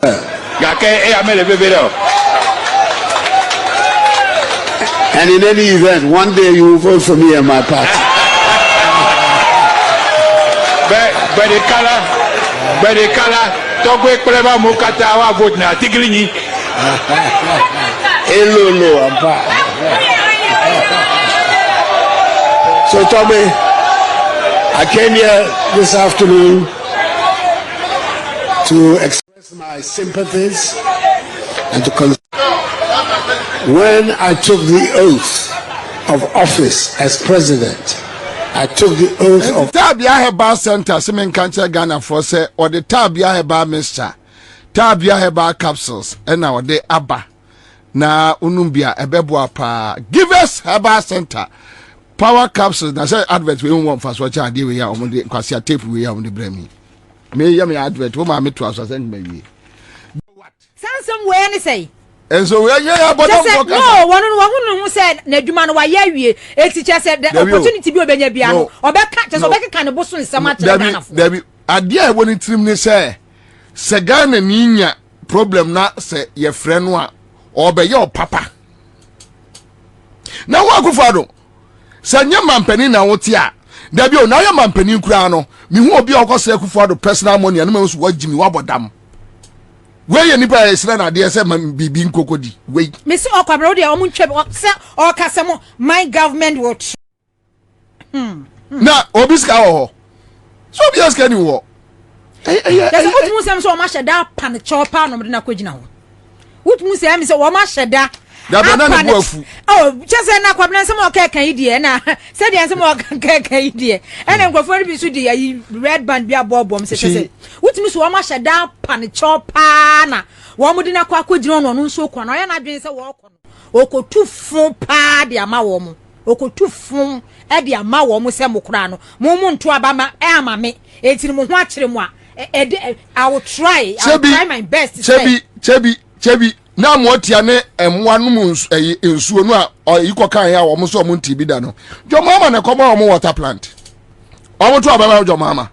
And in any event, one day you will vote for me and my party. But the color, Togwe Clever Mukata, our vote now, Tigrini. Hello, so, Tommy, I came here this afternoon to express my sympathies and to when I took the oath of office as president, I took the oath of Tabia Heba Center, Semen Cancer Ghana for say, or the Tabia Heba Mixture, Tabia Heba capsules, and now the Abba. Na Unumbia, Ebebwa Pa. Give us Heba Center. Power capsules. Now say advert we don't want fast watch and we are on the Quasia tape we are on the Bbbie. May yummy advert, whom I met to us and maybe. What? Sound somewhere and say. And so we are but no one who said Neduman Y0u. A teacher said the opportunity be a piano or back catches or back kind of boss in some much. Bbbie, I dear when it's him say Sagan and Nina problem not say your friend one or by your papa. Now Akuffo Addo. Sanya mampeni na wotia Bbbie na ya mampeni kura no me hu obi okose Akuffo Addo personal money na me so wagimi wabodam we nipa esra na de se bibi nkokodi we me se okwabro de omuntwe se okasemo my government watch na obiska ho so obiska ni wo there's a good musem so o ma sheda pan chopa no de na kwagina ho what musem se o ma sheda oh, just na kwabna some okeka idie na said the some okeka idie and nkofo bi so di red band bi abobom se wutimi so ma sheda pan chopa na wo mo di na kwa kwagina no nso kwa na ya na dwen se wo kɔ no okotu fun pa de ama wo mo okotu fun e de ama wo mo se mo kura no mo nto abama e ama me etiri mo ho akere mo a I will try my best chebi na motia ne emwa no ensuo no a yiko kan ya wo mo so mo ntibi da no jo mama na komo wo water plant o mo to abama jo mama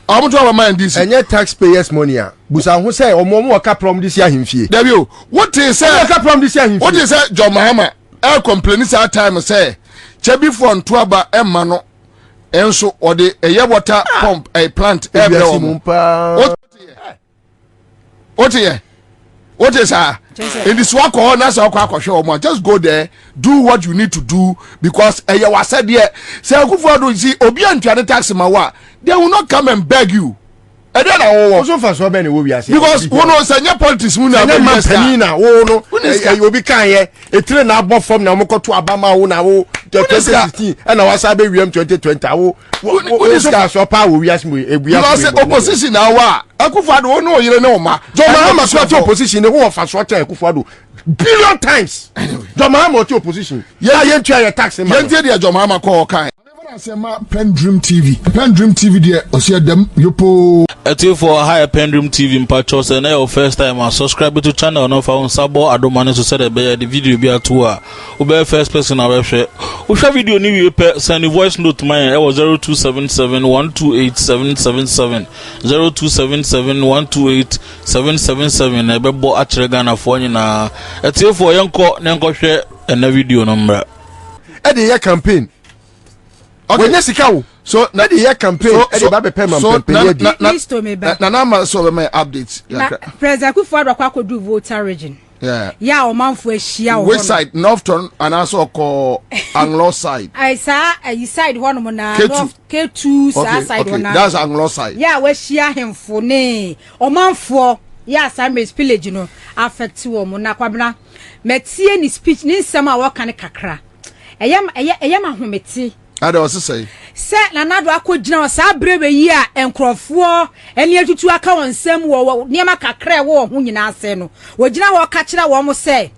o mo to abama ndisi enye taxpayers money a busa ho say o mo ka prom this year himfie Bbbie what is say ka prom this year himfie what is say jo mama e complain say time say chebi for nto aba emma no enso o de eye water pump a plant e be o what is in this work or na so akwa just go there, do what you need to do because you was said there say Akuffo Addo see obi antua tax ma wa they will not come and beg you and then so far so be we ase because who knows any politics mu na na wo no you obi kan ye etire na abọ form na mokoto abama wo na wo 2016 and na wasa be wiem 2020 wo ska so pa wo wiase mu ebua because opposition na wa Akuffo Addo wo no yire na o ma jo ma so to opposition ne wo fa so ta Akuffo Addo billion times jo ma to opposition ya ye ntua ye tax ma ye ntia de jo ma call kan Ansah PENDREAM TV there osia dem yopo eti for higher PENDREAM TV mpacho say na your first time and subscribe to channel no fa Ansah Addo man so say the video be atu a we be first person na we hwe we hwe video ni we pe send voice note mine e was 0277128777 0277128777 e be bo akere Ghana for nyina eti for yenko na hwe na video no mra e dey your campaign. Okay. When you so na the year campaign, so Listo me back. Na so my updates. President Akuffo Addo akwa do Voltarians. Yeah, o manfo ehia o. Which side? Northern and also call Anglo side. I saw you side one mo na North K2 side one. That's Anglo side. Yeah, we share him for ne. O manfo yeah, Samuel's village no affect wo mo na kwabna. Metie ni speech ni nsema wa kan kakra. Eyam ahometi. Ada was say na nado akogina o sa brebe yi a enkrofo eni atutu aka wonsam wo niema kakra wo ho nyina ase no wogina wo ka kira wo mo say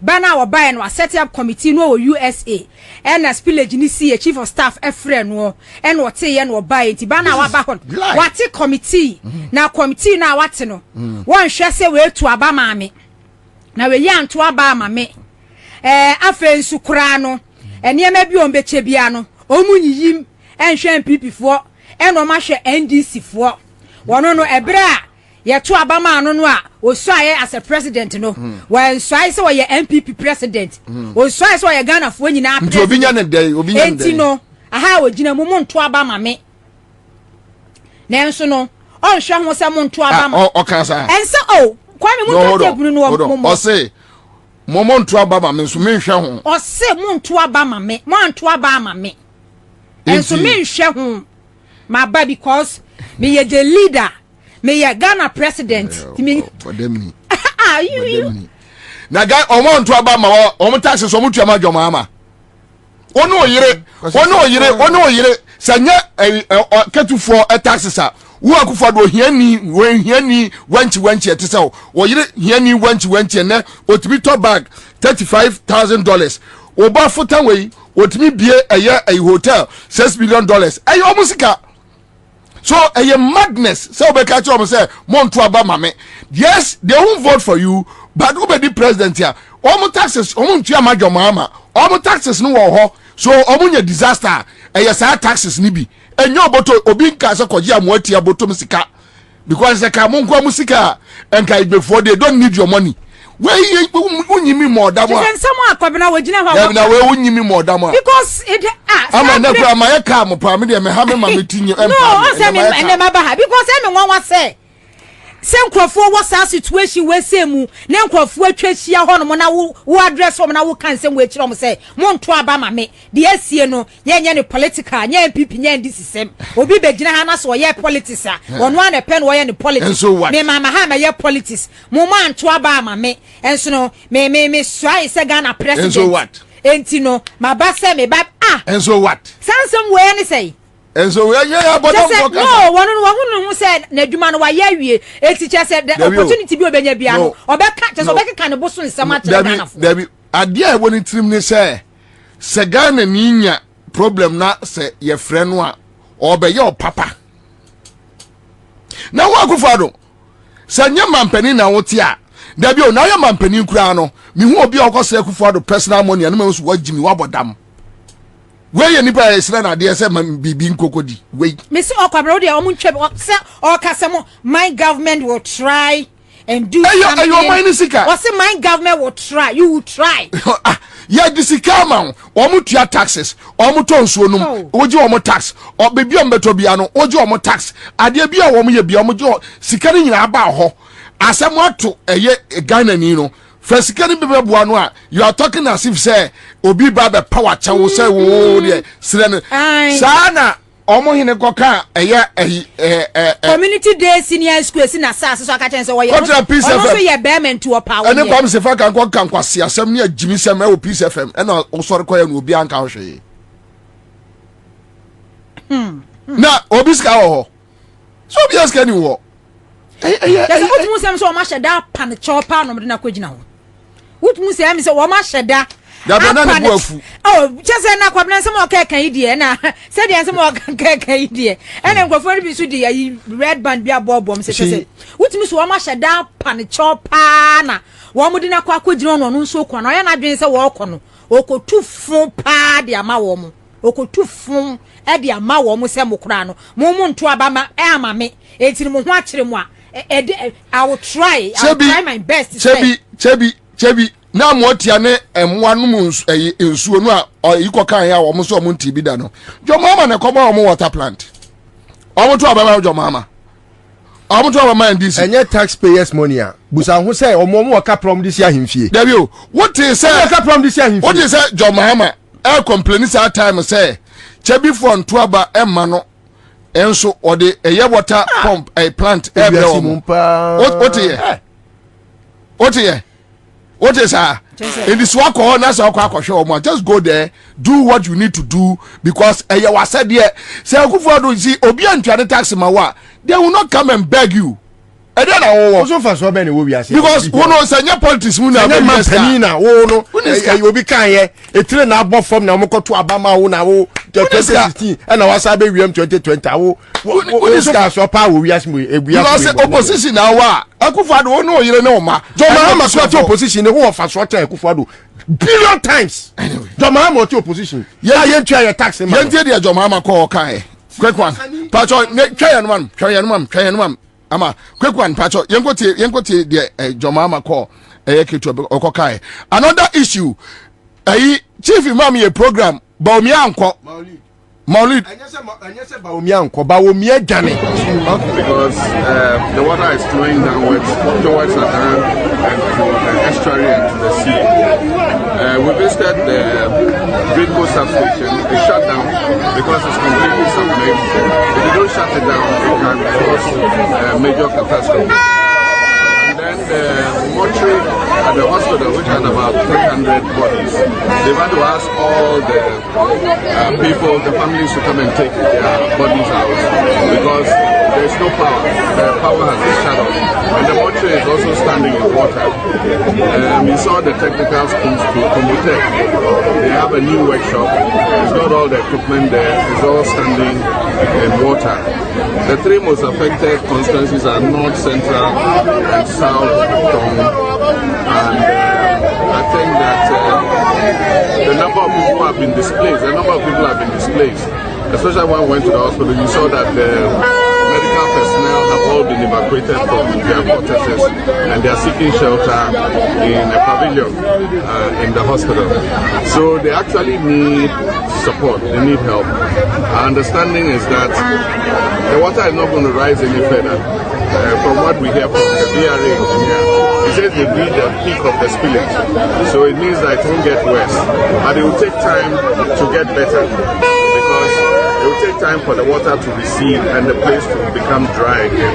bana wo buy no set up committee no wo USA and as village ni see chief of staff F00l no and wo te ye no buy nti bana wa ba hon wate committee na committee na wate no won hwe se we tu aba maame na we ya nto aba maame afensu kura no eniema bi on beche bia no omunyiyim enhwe MPP fo eno ma hwe NDC fo wono no ebra ye to abama no no a osuaye as a president no when suaye so ye MPP president osuaye so ye Ghana fo nyina president obi nya ne dey obi nya ne dey no aha ogina mu monto abama me nenso no on hwe ho se monto abama o kan sa ense o kwame monto tebunu no o se monto abama me so me hwe ho o se monto abama me monto abama me enso me hwe ho my baba because me ye the leader me ye Ghana president me for them you na guy monto abama o taxes o mutua ma dwoma ama ono oyire sanya ketufo taxes a wo Akuffo Addo hiani wanchi etese o yire hiani wanchi ne otimi to bag $35,000 oba fotan we otimi bie eye hotel $6 million eye omusika so eye madness so be catch am say monto abama me yes they won't vote for you but who be the president here omo taxes omo ntua madwoma ama omo taxes no wo ho so omunya disaster sa taxes ni bi enyo oboto obi nka se koje amoati aboto musika because the ka monko musika enka ibefo they don't need your money we unyimi more da mo then someone akwabena wagina ho ya na we unyimi more da mo because it ama na kwa ma yaka mo pa me de me ha me ma metinyo no o say me ene ma ba ha because me won wa say se nkrofo wo sa situation we say mu ne nkrofo atwahia ho no na wo address ho na wo kan se mu akira mo say monto abama me de asie no nye ne political nye MPP nye DISASSOCIATES obi begina ha na so ye politics a ono an pen wo ye ne politics me mama ha me ye politics mo manto abama me enso no me swai se Ghana president enso what enti no maba se me ba enso what sansam we ne say and so yeah but no one who said na dwuma no Y0u eti che said the opportunity bi obenya bia no obeka che so obeka kan bo so nsama che Ghana fo Bbbie ade a woni trim ne se Ghana ni nya problem na se ye frɛ no a obeye o papa na wo Akuffo Addo se nya mampani na wote a Bbbie o na ya mampani kura no mi hu obi a okose Akuffo Addo personal money na me so wagimi wabodam we nipa esra na de se bibi nkokodi we me see okwabro de omuntwe se okasemo my government will try and do something ayo my nisika what say my government will try you will try yeah disika ma omutua taxes omuto nsuo num oji omo tax obebi ombeto bia no oji omo tax ade bia wo mo ye bia omo jo sika ni nyina aba ho asemo ato eye Ghana ni no Fesikani bebeboa no a you are talking as if say obi ba be power chawo say wo de sire sana omo hine koka community day senior school si na sase so aka chen say wo ye so ye bemen to power ene pam se fa kan kwasi asem ne agimi sem e wo Peace FM e na osore koya no obi anka hwe na obi ska ho so obi ska ni wo yes what mu sem so ma sheda pan chopa no de na kwagina ho what mu sem so wo ma sheda da banana bu afu oh just na kwabena sem o ka kan idie na said yan sem o ka kan idie ene nkofo bi so di red band bi abobom se what mu so wo ma sheda pan chopa na wo mu de na kwa kwagina no nso kwa no ya na dwen se wo kɔ no okotu fun pa de ama wo mu okotu fun e de ama wo mu se mo kura no mo nto abama e ama me enti mo ho akire mu a I will try my best Chebi na mo tia ne emwa no nsuo no a yiko kan ya wo mo so mo ntibi da no jo mama na koba wo water plant o to abama jo mama o to abama ndisi enye taxpayers money a busa ho say o mo ka prom this year himfie Bbbie o what is say ka prom this year himfie what is say jo mama e complain say time say Chebi for nto aba emma no enso ode eye water pump a plant ebe o what is in this work or na so akwa just go there do what you need to do because eye wasa there say Akuffo Addo see obi antwa tax ma wa they will not come and beg you e dey na wo so fa so be na wo wi ase because wo no sanya politics mu na be na wo no obi kan ye etire na abọ form na mo koto abama wo na wo 2016 and na wasa be wiem 2020 wo ska so pa wo wi ase mo ebua because opposition na wa Akuffo Addo wo no yire na o ma jo ma so to opposition ne wo fa so to Akuffo Addo billion times jo ma to opposition ya ye ntwa ye tax ma ye ntie de jo ma ko kan quick one pacho twa yan man ama quick one pacho yenkote the Jomama call keto okokai. Another issue chief imam ye program Baumia anko Maulid. Because the water is flowing downwards towards Adan and to the estuary and to the sea. We visited the Bbbie substation. It's shut down because it's completely submerged. If you don't shut it down, it can cause major catastrophe. And then the mortuary at the hospital, which had about 300 bodies, they've had to ask all the people, the families, to come and take their bodies out because there's no power. The power has been shut off. And the mortuary is also standing in water. You saw the technical schools to Kombutek. They have a new workshop. It's got all the equipment there. It's all standing in water. The three most affected constituencies are North, Central, and South Dong. And I think that the number of people who have been displaced, especially when we went to the hospital. You saw that the medical personnel have all been evacuated from their quarters and they are seeking shelter in a pavilion in the hospital. So they actually need support, they need help. Our understanding is that the water is not going to rise any further. From what we hear from the DRA engineer, he says they reach the peak of the spillage. So it means that it won't get worse. But it will take time to get better because it will take time for the water to recede and the place to become dry again.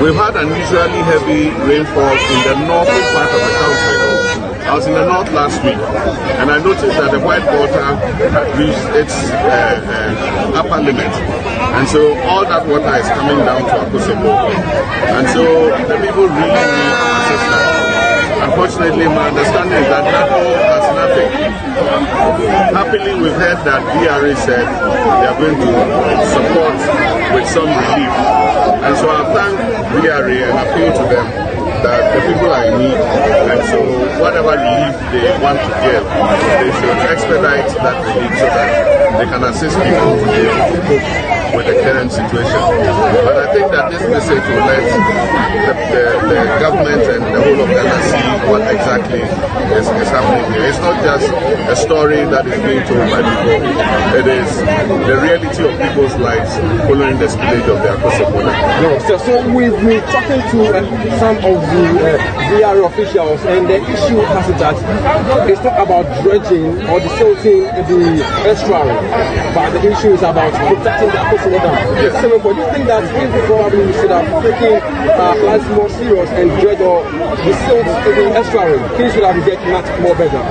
We've had unusually heavy rainfalls in the northern part of the country. I was in the north last week and I noticed that the white water had reached its upper limit. And so all that water is coming down to Akuffo. And so the people really need assistance. Unfortunately, my understanding is that Addo has nothing. Happily, we've heard that DRA said they are going to support with some relief. And so I thank DRA and appeal to them that the people are in need, and so whatever relief they want to give, they should expedite that relief so that they can assist people to be able to cope with the current situation. But I think that this message will let the government and the whole of Ghana see what exactly is happening here. It's not just a story that is being told by people, it is the reality of people's lives following the spillage of the Akuffo border. No, so we've been talking to some of the VR officials, and the issue has it that it's not about dredging or desilting the estuary, but the issue is about protecting the Akuffo border. Yes. So, do you think that probably we should have taken life more serious and dredge or desilt the estuary? Things would have get much more better.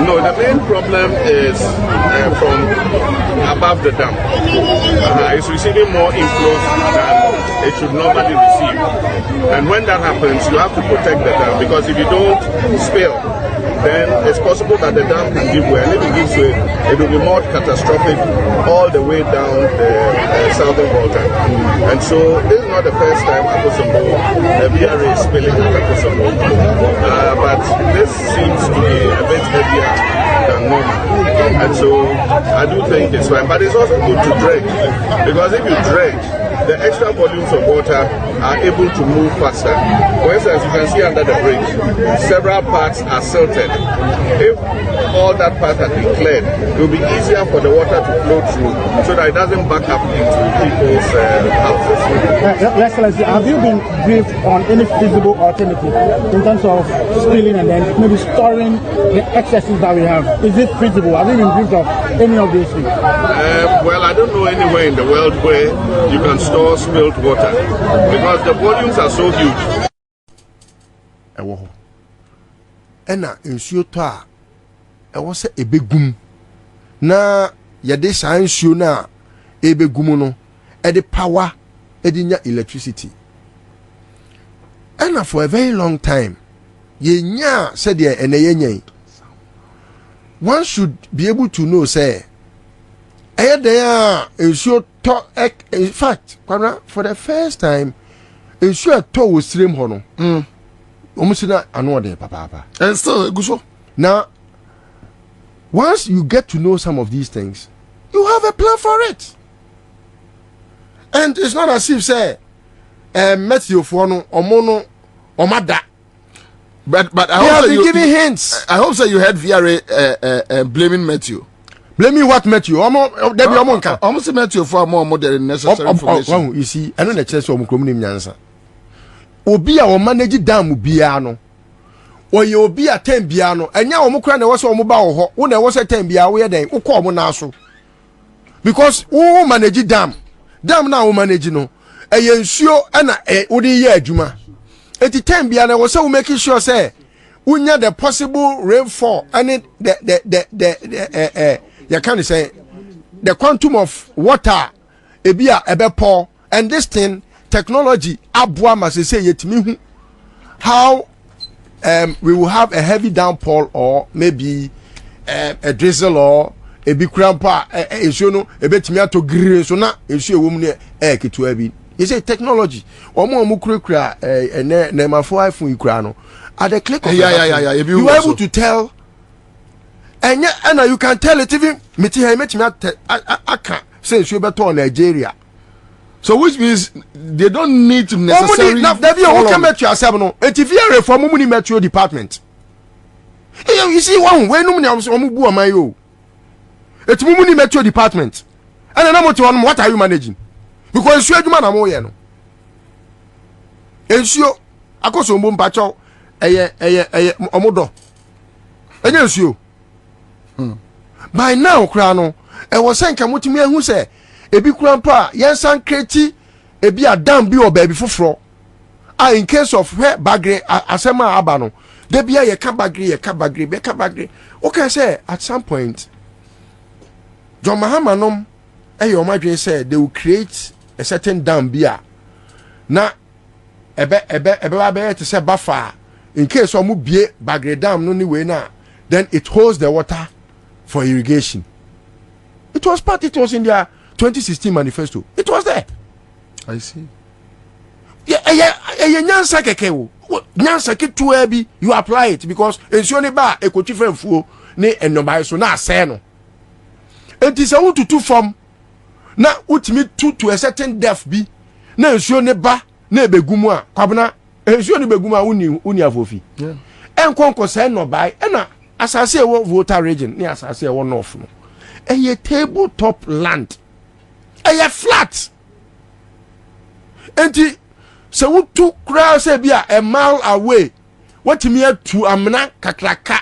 No, the main problem is from above the dam. It's receiving more inflows than it should normally receive. And when that happens, you have to protect the dam, because if you don't spill, then it's possible that the dam can give way. And if it gives way, it will be more catastrophic all the way down the southern Volta. And so this is not the first time the BRA is spilling at Akuffo. But this seems to be a bit heavier than normal. And so I do think it's fine. But it's also good to dredge, because if you dredge, the extra volumes of water are able to move faster. For instance, you can see under the bridge, several parts are silted. If all that part had been cleared, it will be easier for the water to flow through so that it doesn't back up into people's houses. Excellency, have you been briefed on any feasible alternative in terms of spilling and then maybe storing the excesses that we have? Is it feasible? Have you been briefed of any of these things? Well, I don't know anywhere in the world where you can store spilled water, because the volumes are so huge. Ena nsuo to a ewo se ebegum na yede san nsuo na ebegum no e de power e de nya electricity. Ena for a very long time ye nya said ye ene ye nyan. One should be able to know say there nsuo to, in fact for the first time nsuo to wo stream ho no omusina ano de papa and still go so. Now once you get to know some of these things, you have a plan for it. And it's not as if say Matthew for no omono omada. But I they hope have that been you giving hints. I hope that you heard VRA blaming Matthew. Blaming what Matthew? There be omonka. Almost Matthew for more than necessary information. You see, I know the church of Mukromni Nyansa. Obi a o manage dam bia no. Oye obi a 10 bia no. Enya o mukra na wo so o ba wo ho. Wo na wo se 10 bia wo ye den. Wo ko mo na so. Because wo manage dam. Dam na wo manage no. Eye nsuo na wo di ye adwuma. Eti 10 bia na wo se wo make sure say unya the possible rainfall and the you can say the quantum of water ebia ebe pour, and this thing technology abua must say yetimi how we will have a heavy downpour or maybe a drizzle or a big crampa you know a bit to green so na you woman ketu abi. You say technology omo kura na ma fo iPhone ikura no at the click of you are able to tell. And you can tell it even aka since you better on Nigeria. So which means they don't need to necessarily. Now, you come at yourself no. If you reform money metro department. You see one way no money am bu am yo. It's money metro department. And then what are you managing? Because you adwuma na mo ye no. Ensuo akoso mbo mpacho eye omodo. Enye ensuo. By now krano e was saying kamutimi ehu se ebi krampa yensan kreti ebi adam bi o baby foforo in case of where bagre asema aba no de bia ye ka bagre okay say at some point John Mahama nom your madwen say they will create a certain dam bia na ebe to say buffer in case omu bie bagre dam no ni we na then it holds the water for irrigation. It was in their 2016 manifesto. It was there. I see. Nyansa keke wo. Nyansa ke to ebi you apply it because ensuo ne ba ekochi franfuo ne enobai so na ase no. Enti se wo tutu form na utimi to a certain depth bi na ensuo ne ba na ebegumu a kwabena ensuo ne begumu a uni afofi. Yeah. Enkonko se enobai na asase wo Volta region ni asase wo north no eye tabletop land eye flat enti se wo tu kra se bia a mile away watimi atu amna kakraka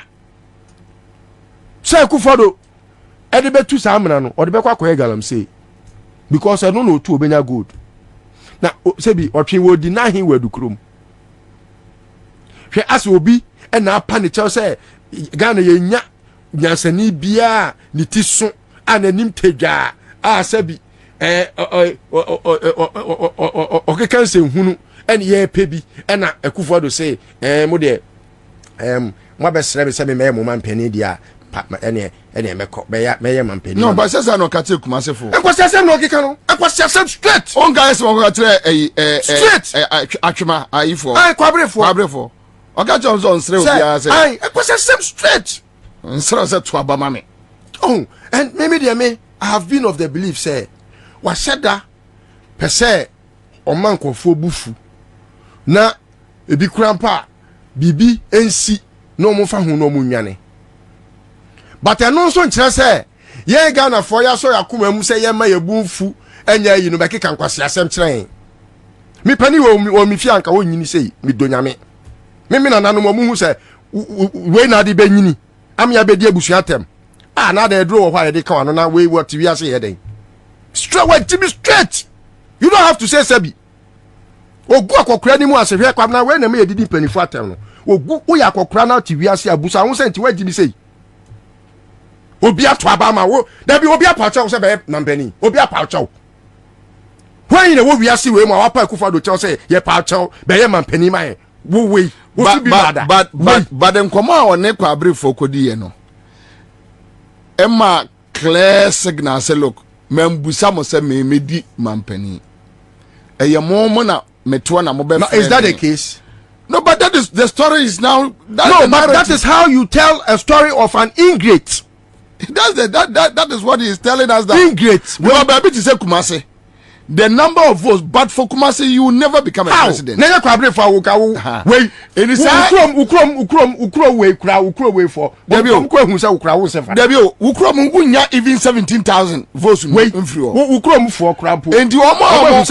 se Akuffo Addo ede betu sa amna no ode bekwa koye galamsey because I don't know to obenya good na se bi otwe wo di na hin wadu krom hwe ase obi e na apa ne chel se Ghana yenya nyansani bia ni ti so ananim tedwa asabi okekan se hunu ene ye pebi ena Akuffo Addo say mo de mo abesre be se me mo mampani dia ene meko be mampani no but say no kate kumasefo ekwasiasem no okeka no ekwasiasem straight on guys mo go tire straight atwema ayifo kwabrefo Oga Johnson nsre obiara say ai ekwasiasem straight nsre say to abama me. Oh, and maybe I have been of the belief say washeda per se omankofo bufu na ebi krampa bibi ensi no mo fa hu no mo nwane but eno so nkire say ye Ghana for ya so yakoma mu say ye ma ye bufu enya yi no be keka nkwase asem kire mi pani wo mi fi anka wo nyini sei mi donyame me na nanu mo hu say we na de be nyini am ya be di abusu atem na the draw why they come on we what we are saying then straight way to be straight you don't have to say sabi ogu akokra ni mu asehwe kwam na we na me yedidi panifo atem no ogu wo ya akokra na ti wi ase abusa ho senti wa gimi sei obi ato abama wo da bi obi apacho se be na mpani obi apacho when you wo wi ase we mu awapa Akuffo Addo tell say ye pacho be ye mampani man wo we wo bi bada but enkomo a one kwa abrefo kodi ye no Emma clear signal say look membusa mo say me medi mampani eye mo na meto na mo be. Now is that the case? No, but that is the story is now that is how you tell a story of an ingrate. That is what he is telling us that ingrate we are baby to say Kumase the number of votes, but for Kumasi, you will never become a president. Never kwabre for wuka wait. And it's ukrom way kra ukro way for. Debi ukro hu say ukra wo sefa. Debi ukrom unya even 17,000 votes wait ukrom for kra po. And you omo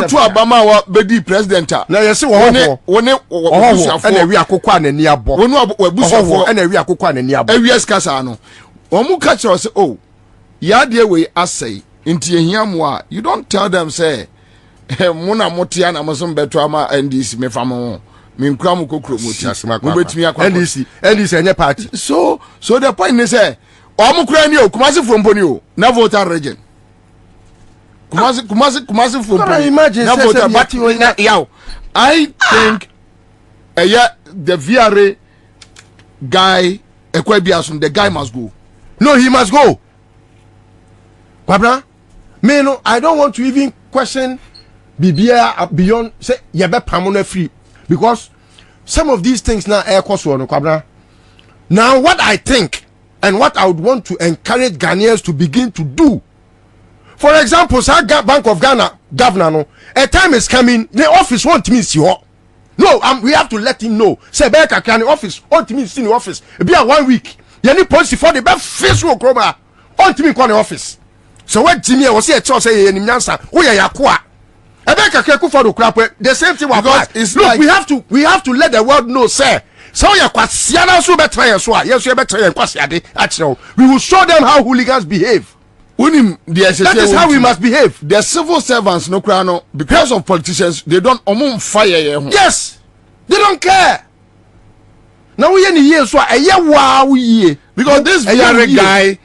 to Obama wa bedi president. Na yesi wo ho. Na wi akokwa anani abo. Wonu abusafo na wi akokwa anani abo. Awies kasa no. Omo ka kire say oh, ya de we asay. Inti ehiamwa, you don't tell them say muna motia na mosom beto ama NDC me famo me nkura mu kokro moti mo betimi akwa NDC enye party. So the point is say omo kura ni o Kumasi Fromponi o na voter region Kumasi Fromponi na voter but yaw I think the VRA guy Ekwebiasum, the guy must go. No, he must go. Kwabra, me no, I don't want to even question Bbbie beyond say yebe pamona free because some of these things now air cost no Kwabra. Now what I think and what I would want to encourage Ghanaians to begin to do. For example, Bank of Ghana governor no, a time is coming, the office won't miss you. No, we have to let him know. Say Beka can the office won't miss in the office. Be a 1 week. You need policy for the best face will come out. Won't me call the office. So what Jimmy was here to say in Ansah, we are yakwa. Ebeka Akuffo Addo crap. The same thing because it's look, like we have to let the world know, sir. So yakwasiana so better yes, you better yakwasiade. Actually, we will show them how hooligans behave. That is how we must behave. The civil servants no crano because of politicians they don't fire. Yes, they don't care. Now we any year so wow ye because this very guy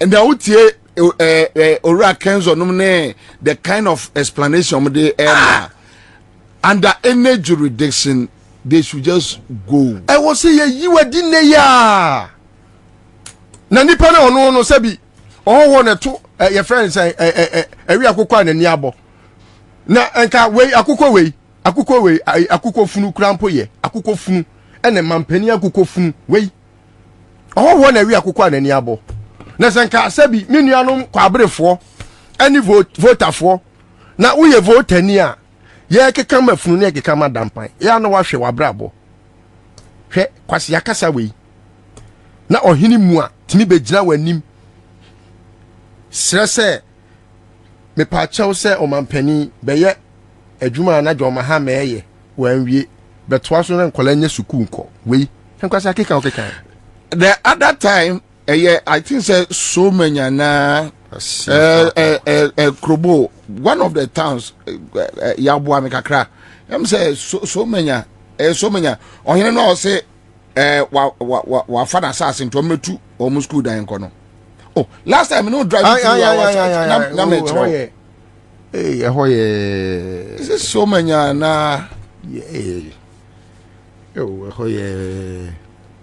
and the outie Ora Kenzo nomne the kind of explanation they under any jurisdiction they should just go. I was say you a dinner ya. Na nipa na ono no sabi oh one to your friends say we akukwa anani abo. Na enka we akukwa we akukwa funu krampo ye akukwa funu ene mampani akukwa funu we oh one we akukwa anani abo. Na senka sabi me nuanom kwabrefo any voterfo na uye voter ni a ye keka mafunu ne keka madampan ya na wahwe wabrabo hwe kwase yakasa we na ohini mu a timi begina wanim srese me pa chaw se omampani beye adwuma na dwoma ha meye wanwie betoa so na nkola nya suku nko we kwase akeka okeka the other time I think so many na Krobo one of the towns Yabua Mekakra say so many ohene no say wa father assassin to metu o mu school dan kono. Oh, last time no drive na metro is so many na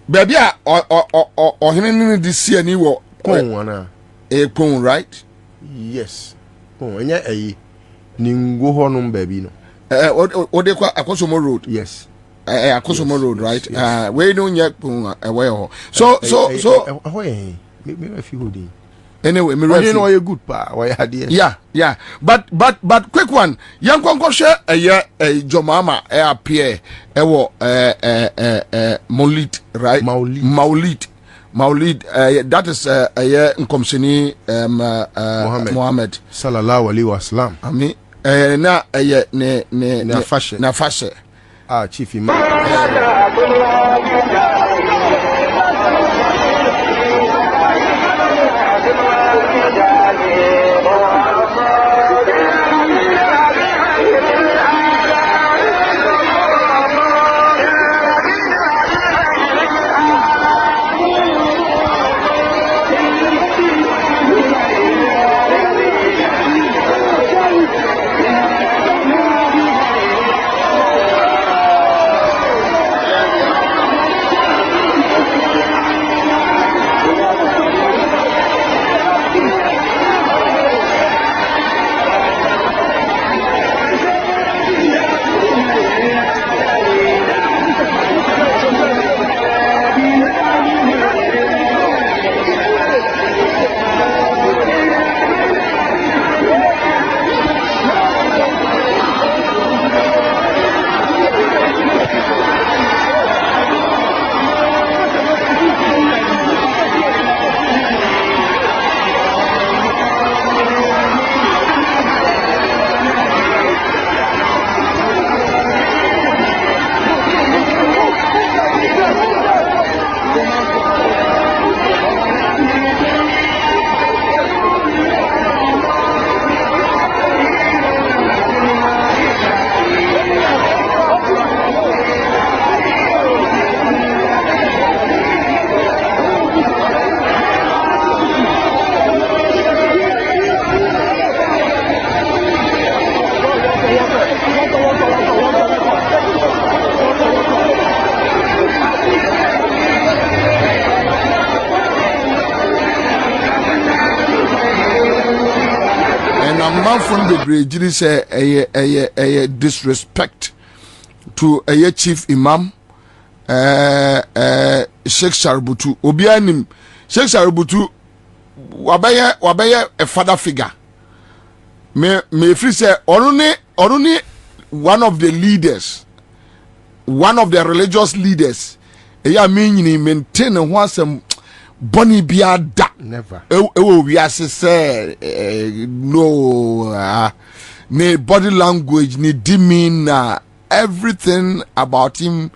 Bbbie or him this year ni wo kon kon right? Yes. Kon enya ningo honum Bbbie no. O de kwa Akosomo road. Yes. Akosomo road right? We no nya kon we ho. So me feel good. Anyway, me you know you good pa why had yeah but quick one yankwanko hwe jomama appear ewo Maulid right Maulid that is nkomsini Muhammad sallallahu alaihi wasallam ami na ne na fashe chief imam Amanfon bebre jiri say a disrespect to a chief imam Sheikh Shaributu obianim Sheikh Shaributu wabaya a father figure me free say only one of the leaders, one of the religious leaders mean maintain some Bonnie Biada never. We are say no, ne body language, ne demeanor, everything about him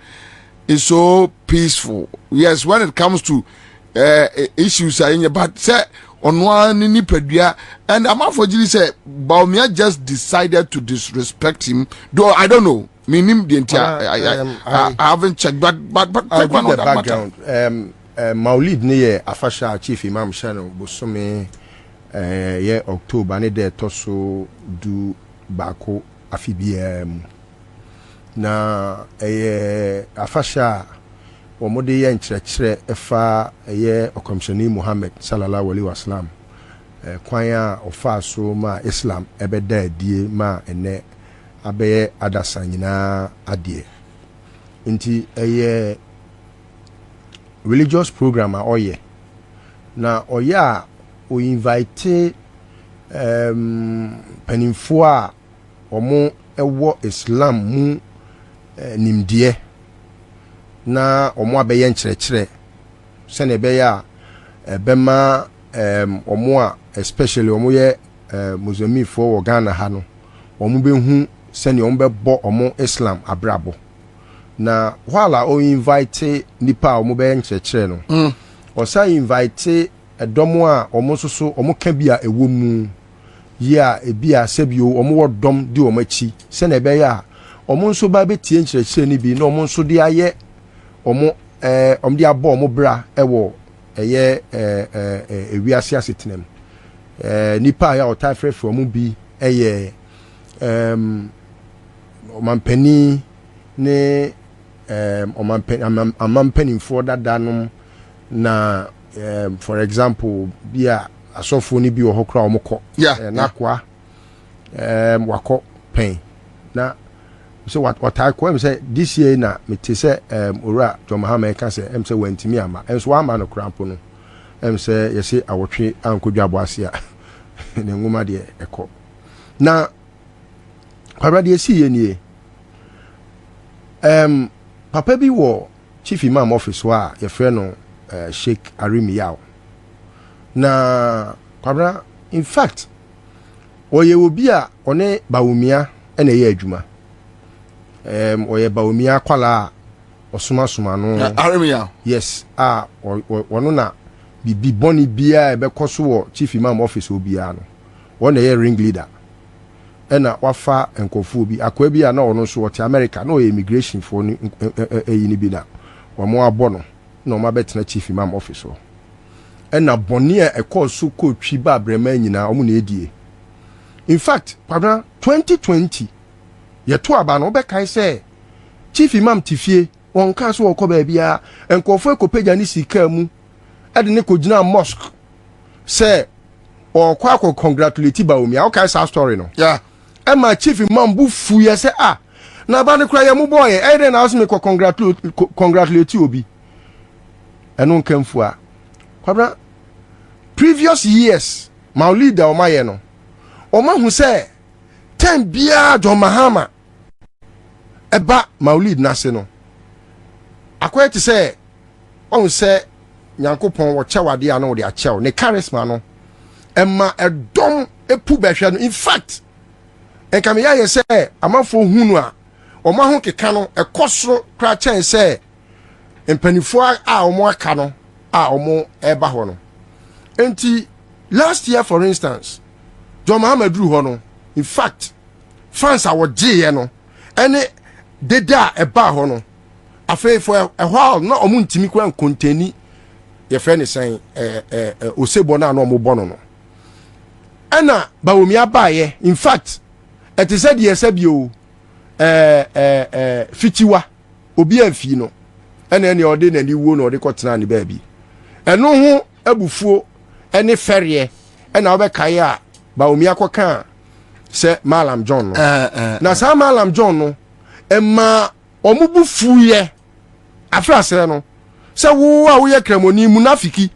is so peaceful. Yes, when it comes to issues, but say on one ni pedria, and I'm for Jiri say Baumia just decided to disrespect him. Though I don't know, meaning the entire I haven't checked, but I'll give the background. Maulid ne afasha chief imam channel bosome ye October ne de toso du bako afibia na afasha omode ye nkyerɛkyerɛ efa ye okomshani Muhammad sallallahu alaihi wasallam kwan a ofa so ma Islam ebeda adie ma ene abeye adasa nyina adie nti religious program oye na oya o invite panimfo a omo ewo Islam mu nimdie na omo abeye nkyerɛkyerɛ se ne beya bema omo a especially omo ye Muslim fo wo Ghana ha no omo behu se ne omo bebo omo Islam abrabo na while o invite nipa omo be nkyerɛkyerɛ no o sa invite edomo a omo soso omo ka bia ewo mu ya ebia sebio omo wodom di omo achi se na be ya omo nso ba betie nkyerɛkyerɛ ni bi na omo nso de aye omo omo de abo omo bra ewo eye ewiase asetenem nipa ya o ta frefre omo bi eye omampani ne amampanimfo dadanom na for example bia asofo ni bi wo hokra omokọ nakwa wakọ pen na so what I call him say this year na me te say ora John Mahama ka say say wantimi ama enso wa ma no krampo no say yesi awotwe ankodwa boase a ne ngoma de ekọ na kwabra de si ye nie papa bi wo chief imam office wa ye frɛ no Sheikh Y0u na kwabra in fact oye obi a one bawumia ena ye adwuma oye bawumia kwala osuma no Y0u yes wono na bibi boni bia e be koso wo chief imam office obi a no wona ye ring leader ena wafa enkofu bi akwa bi a na ono so wote America na o immigration for ni ni bi na wo mo abono na o ma betena chief imam office o ena boni e koso ko twi ba brema nyina o mu na edie in fact pardon 2020 ye to aba na obekai say chief imam tifie won ka so wo ko ba bia enkofu ekopeja ni sika mu ede ne ko gina mosque say o kwa ko congratulate ba omi a okay sa story no yeah Emma chief imam bu fu ye say na ba ne kra ye mu boy e dey na aso me ko congratulate obi eno nkamfu a kwabra previous years maulid o maye no o ma hu say ten bia John Mahama eba maulid na se no akwete say on say nyankopon wo chewade a no de a chew ne charisma no Emma edom epu behwe no in fact enkame ya ye say amafo hunu a omo ho keka no ekosoro kra chen say empanifo a omo aka no a omo eba ho no enti last year for instance John Mahama drew ho no in fact fans a wo je no ene deda eba ho no afei for a while na omo ntimi kwa konteni ye friend is saying osebo na omo bono no ena bawomi abaye in fact it is said yes bio fitiwa obi amfi no ena ene ode na niwo na ode kotena ne baabi eno ho abufuo ene ferie ena obekaye a bawomi akoka say Malam John no na sa Malam John no emma omubu fuye afra se no se wo a wo ye kremoni munafiki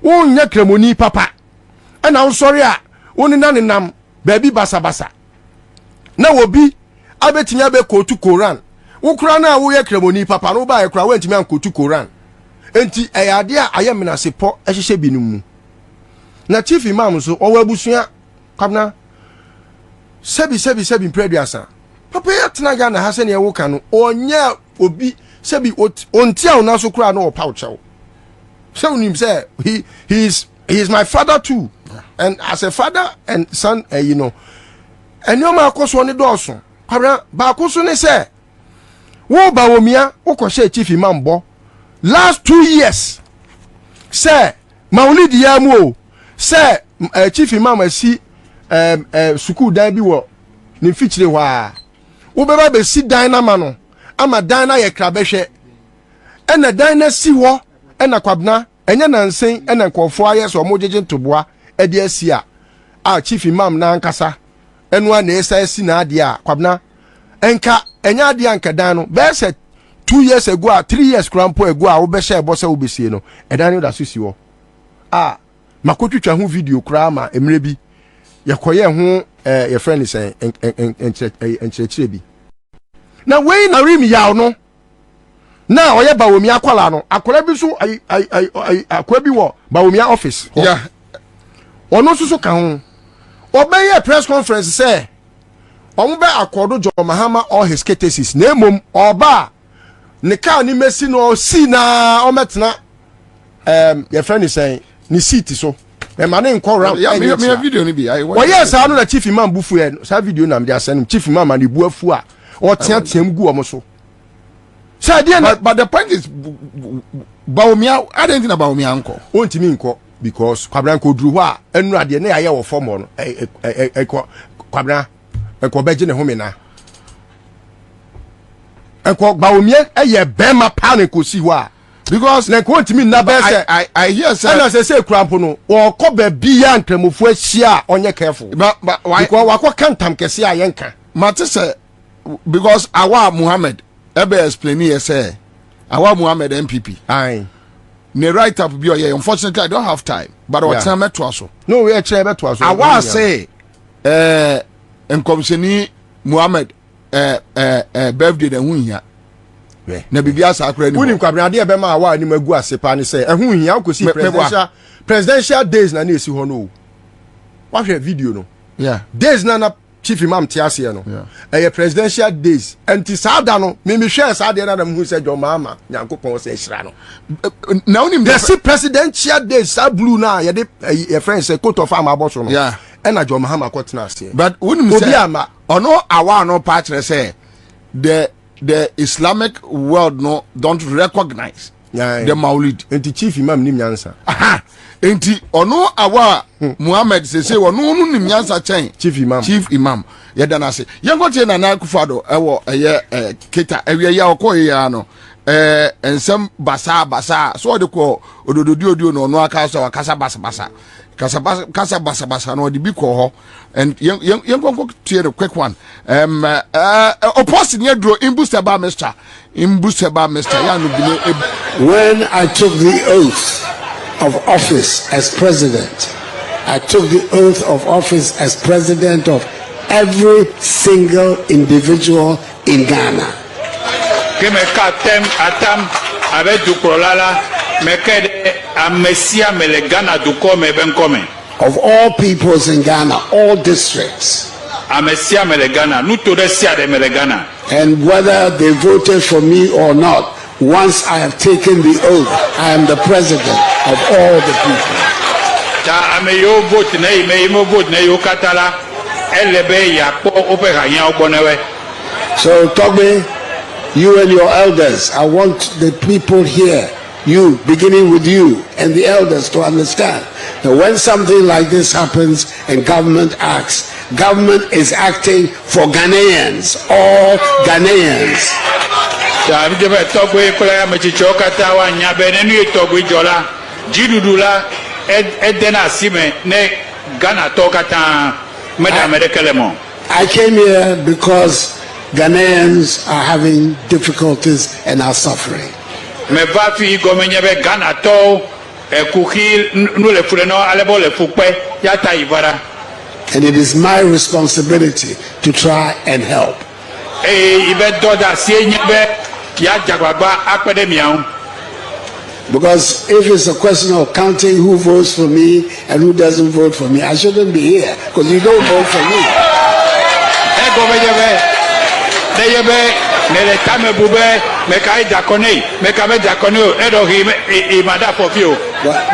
wo nya kremoni papa na wo sori a wo ni nanenam baabi basa na wobi abetinya be kotu Quran wo kura na wo ye kremoni papa no ba ye kura wo ntimi an kotu Quran enti eyade a ayemina sepo ehihye binumu na chief imam so owo abusua kwabna sebi preduasa papa ya tena ga na hase ne wo ka no onya obi sebi ontia una so kura no opa uchew so unim say he is my father too and as a father and son you know enyo ma akoso ne doso kwabna ba akoso ne say wo ba womia wo ko she chief imam bo last 2 years say maulidi ya mu o say chief imam asi school dan bi wo ni fichire wa wo be ba be si dan na ma no ama dan na ye krabehwe ena dan na si wo ena kwabna enya nansen ena nkofo aye so mo jeje ntoboa e de asi a chief imam na ankasa enu a na esa asi na ade a kwabna enka enya ade anka dan no be se 2 years ago 3 years crampo ago wo be share boss wo be sie no e dan no da so si wo makotwitwa ho video kra ma emre bi yakoye ho your friend is enchechire bi na we na rim yaw no na oye bawomi akwala no akwala bi so akwa bi wo bawomi office yeah ono so ka ho obeye press conference say omo be akodo Jo Mahama all his cases na emom oba ne ka ni mesi no si na o metena your friend is saying ni seat so e ma ne nko round me video ni bi o yes anu na chief imam bufu e sa video na me dey send chief imam na bu afu a o teateam gu o mo so say but the point is Baumia I don't think about me uncle o ntimi nko because kwabran ko duru ho a enu ade na yaye wo form no kwabran ko beje ne home na enko Baumia eye bema pa ne ko si ho a because like what me na be say I hear say na say krampo no wo ko ba bia nkramofu ahia onye careful but why because wako kantam kese a yenka mate say because Awa Muhammad ebe explain here say Awa Muhammad MPP aye ne write up bi o unfortunately I don't have time but what time to aso no we try beto aso Awa say enkomseni Muhammad birthday de hunhia na bibia sa akra ni woni kwabran de be ma Awa ni magu asepa ni say ehunhia akosi presidential days na esi ho no wa hwe video no yeah days na chief imam tiase no presidential days anti sada no me hwe sada na mu say Jo Mahama Nyankopon say hira no na unim the presidential days sa blue na ye de your friend say coat of arm aboso no yeah na Jo Mahama kwotena ase but unim say ono Awa no patch say the Islamic world no don't recognize the Maulid enti chief imam nim nyansa enti ono Awa Muhammad say ono nim nyansa chen chief imam yeda na say yengote na Akuffo Addo ewo kita ewie ya okoye no ensem basa so de ko odododio no ono aka so akasa basa no de bi ko ho and yenkonko tie the quick one opposite near draw in booster ba Mr. ya no bi when I took the oath of office as president, I took the oath of office as president of every single individual in Ghana. Keme katem atam avec du kolala mekede amesia mele Ghana du kome ben kome. Of all peoples in Ghana, all districts. Amesia mele Ghana, nuto sia de mele Ghana. And whether they voted for me or not, once I have taken the oath, I am the president of all the people. Ta ameyo vote na imo vote na yo katala elebe ya po opera yan obonewe. So Bbbie, you and your elders, I want the people here, you, beginning with you and the elders, to understand that when something like this happens and government acts, government is acting for Ghanaians, all Ghanaians. Ta mjebe Bbbie kula ya mechichoka tawa nyabene ni Bbbie jola jidudula edena sime ne Ghana toka ta meda medekelemo. I came here because Ghanaians are having difficulties and are suffering. Me va fi gomenye be Ghana to kuki nu le fure no alebo le fukpe ya ta ibara. And it is my responsibility to try and help. Ibe doda sie nyebe ya jagbagba akpede miaun. Because if it's a question of counting who votes for me and who doesn't vote for me, I shouldn't be here because you don't vote for me.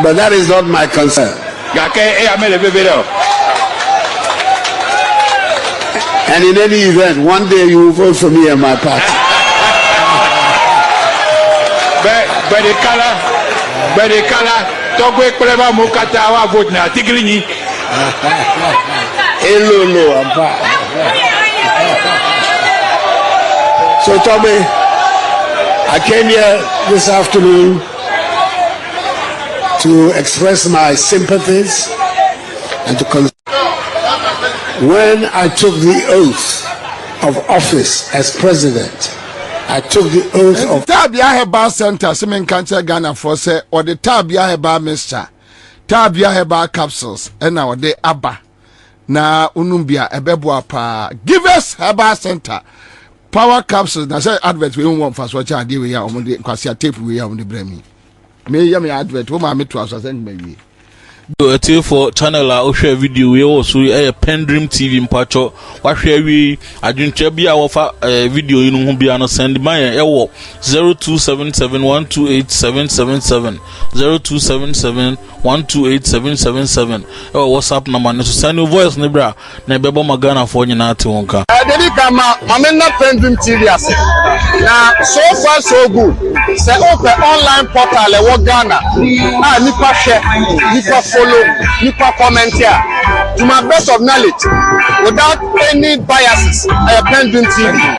But that is not my concern. And in any event, one day you will vote for me and my party. Bedekala togwe kuleba mukata wa vote na tiglinyi elolo amba. So Tommy, I came here this afternoon to express my sympathies and to when I took the oath of office as president, I took the oath of Tabia Heba Center, Semen Cancer Ghana for say, or the Tabia Heba Mixture, Tabia Heba capsules, and now the Abba. Na Unumbia, Ebebwa Pa, give us Heba Center. Power capsules, now say advert, we don't want fast watch our day we are on the Quasia tape we are on the Bbbie. May yummy advert, whom I met to us, I think maybe. Do a tape for channel or share video. We also a PENDREAM TV in Pacho. What share we? I didn't share be our video in Humbiano send my 0277128777 0277128777 WhatsApp number to send your voice nebra nebebo magana for you na wonka. Dedi kama mamena PENDREAM TV ase. Na so far so good. Say open online portal e wo Ghana. Ah nipa share, nipa follow, nipa comment here. To my best of knowledge, without any biases, PENDREAM TV.